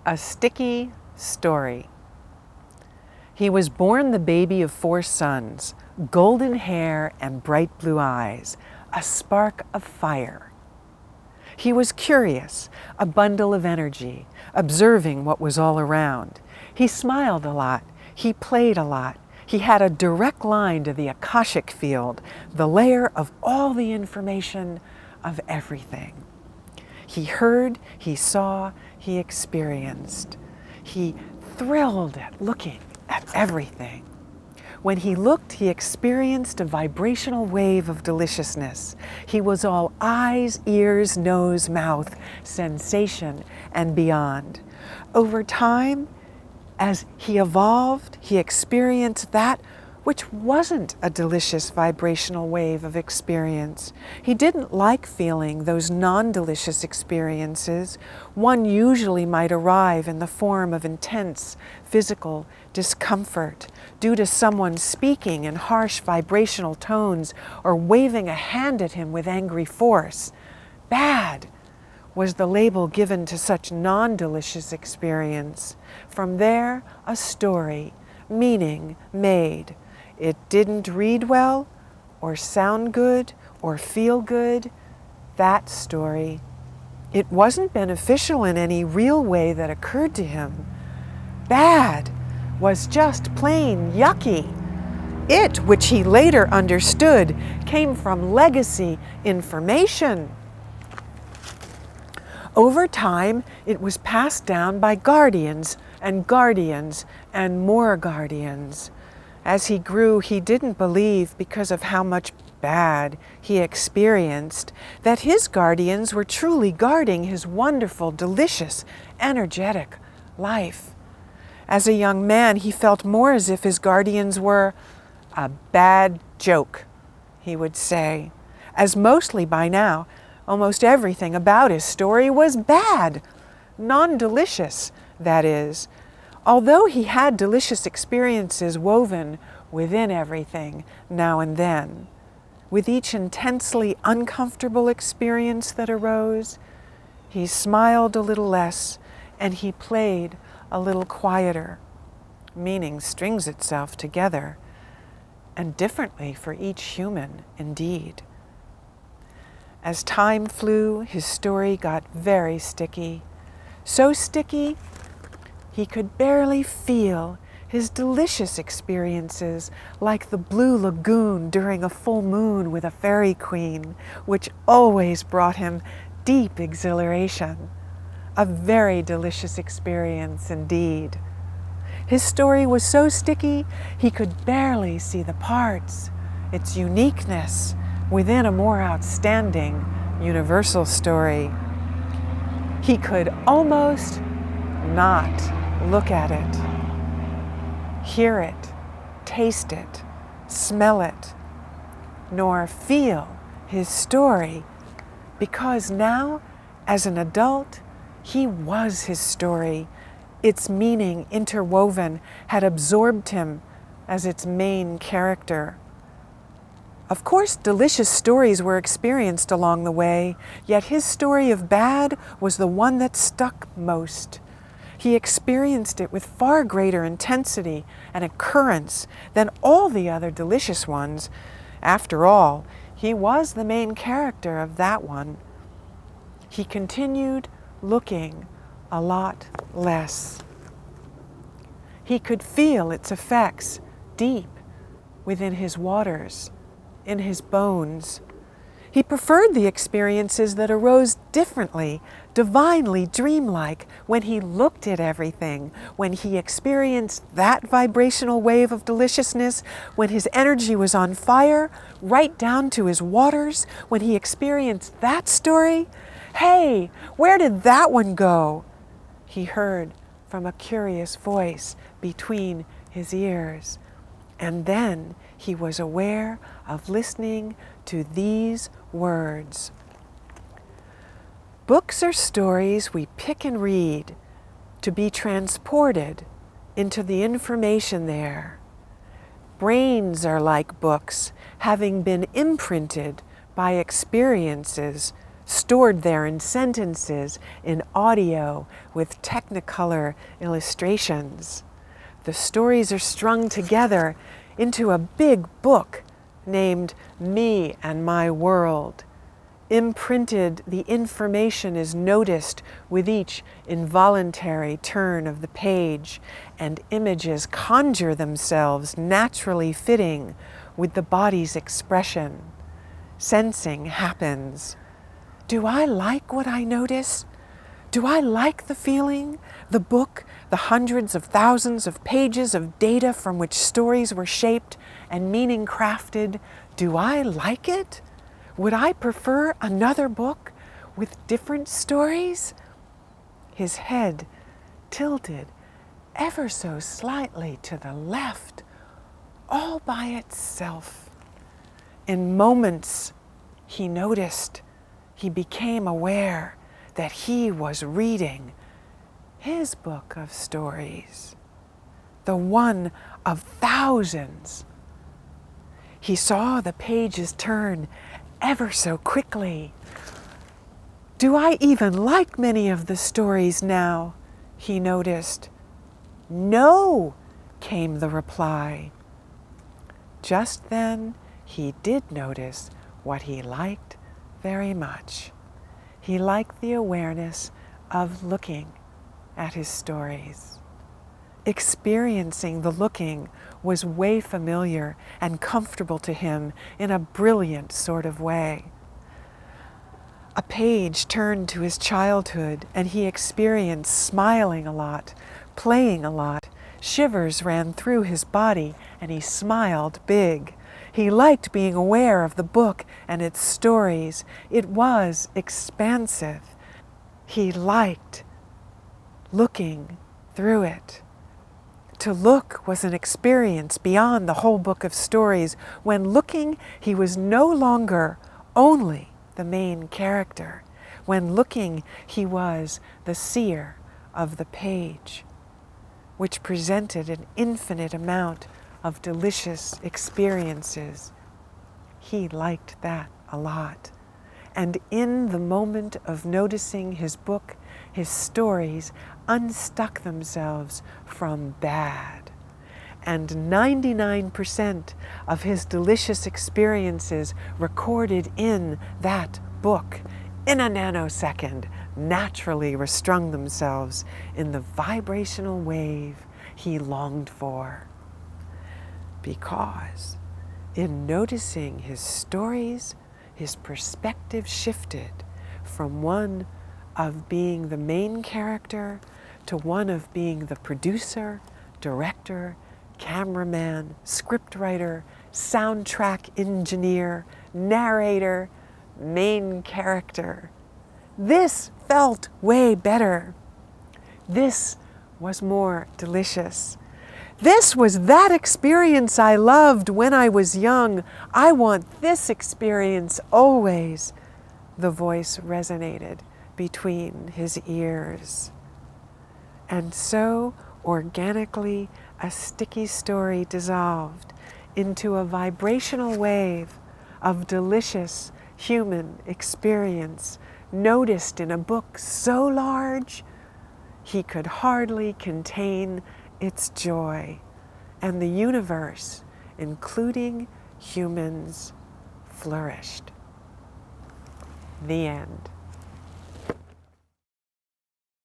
A sticky story. He was born the baby of 4 sons, golden hair and bright blue eyes, a spark of fire. He was curious, a bundle of energy, observing what was all around. He smiled a lot, he played a lot. He had a direct line to the Akashic field, the layer of all the information of everything. He heard, he saw, he experienced. He thrilled at looking at everything. When he looked, he experienced a vibrational wave of deliciousness. He was all eyes, ears, nose, mouth, sensation, and beyond. Over time, as he evolved, he experienced that which wasn't a delicious vibrational wave of experience. He didn't like feeling those non-delicious experiences. One usually might arrive in the form of intense physical discomfort due to someone speaking in harsh vibrational tones or waving a hand at him with angry force. Bad was the label given to such non-delicious experience. From there, a story, meaning made. It didn't read well, or sound good, or feel good. That story. It wasn't beneficial in any real way that occurred to him. Bad was just plain yucky. It, which he later understood, came from legacy information. Over time, it was passed down by guardians and guardians and more guardians. As he grew, he didn't believe, because of how much bad he experienced, that his guardians were truly guarding his wonderful, delicious, energetic life. As a young man, he felt more as if his guardians were a bad joke, he would say, as mostly by now, almost everything about his story was bad, non-delicious, that is. Although he had delicious experiences woven within everything now and then, with each intensely uncomfortable experience that arose, he smiled a little less and he played a little quieter. Meaning strings itself together, and differently for each human, indeed. As time flew, his story got very sticky. So sticky, he could barely feel his delicious experiences, like the blue lagoon during a full moon with a fairy queen, which always brought him deep exhilaration. A very delicious experience indeed. His story was so sticky, he could barely see the parts, its uniqueness within a more outstanding universal story. He could almost not look at it, hear it, taste it, smell it, nor feel his story, because now, as an adult, he was his story. Its meaning, interwoven, had absorbed him as its main character. Of course, delicious stories were experienced along the way, yet his story of bad was the one that stuck most. He experienced it with far greater intensity and occurrence than all the other delicious ones. After all, he was the main character of that one. He continued looking a lot less. He could feel its effects deep within his waters, in his bones. He preferred the experiences that arose differently, divinely dreamlike, when he looked at everything, when he experienced that vibrational wave of deliciousness, when his energy was on fire, right down to his waters, when he experienced that story. Hey, where did that one go? He heard from a curious voice between his ears. And then he was aware of listening to these words. Books are stories we pick and read to be transported into the information there. Brains are like books, having been imprinted by experiences stored there in sentences, in audio, with technicolor illustrations. The stories are strung together into a big book named Me and My World. Imprinted, the information is noticed with each involuntary turn of the page, and images conjure themselves naturally fitting with the body's expression. Sensing happens. Do I like what I notice? Do I like the feeling, the book, the hundreds of thousands of pages of data from which stories were shaped and meaning crafted? Do I like it? Would I prefer another book with different stories? His head tilted ever so slightly to the left, all by itself. In moments, he noticed, he became aware that he was reading his book of stories, the one of thousands. He saw the pages turn ever so quickly. Do I even like many of the stories now? He noticed. No, came the reply. Just then, he did notice what he liked very much. He liked the awareness of looking at his stories. Experiencing the looking was way familiar and comfortable to him in a brilliant sort of way. A page turned to his childhood, and he experienced smiling a lot, playing a lot. Shivers ran through his body, and he smiled big. He liked being aware of the book and its stories. It was expansive. He liked looking through it. To look was an experience beyond the whole book of stories. When looking, he was no longer only the main character. When looking, he was the seer of the page, which presented an infinite amount of delicious experiences. He liked that a lot. And in the moment of noticing his book, his stories unstuck themselves from bad. And 99% of his delicious experiences recorded in that book, in a nanosecond, naturally restrung themselves in the vibrational wave he longed for. Because in noticing his stories, his perspective shifted from one of being the main character to one of being the producer, director, cameraman, scriptwriter, soundtrack engineer, narrator, main character. This felt way better. This was more delicious. This was that experience I loved when I was young. I want this experience always. The voice resonated between his ears. And so, organically, a sticky story dissolved into a vibrational wave of delicious human experience, noticed in a book so large he could hardly contain its joy, and the universe, including humans, flourished. The end.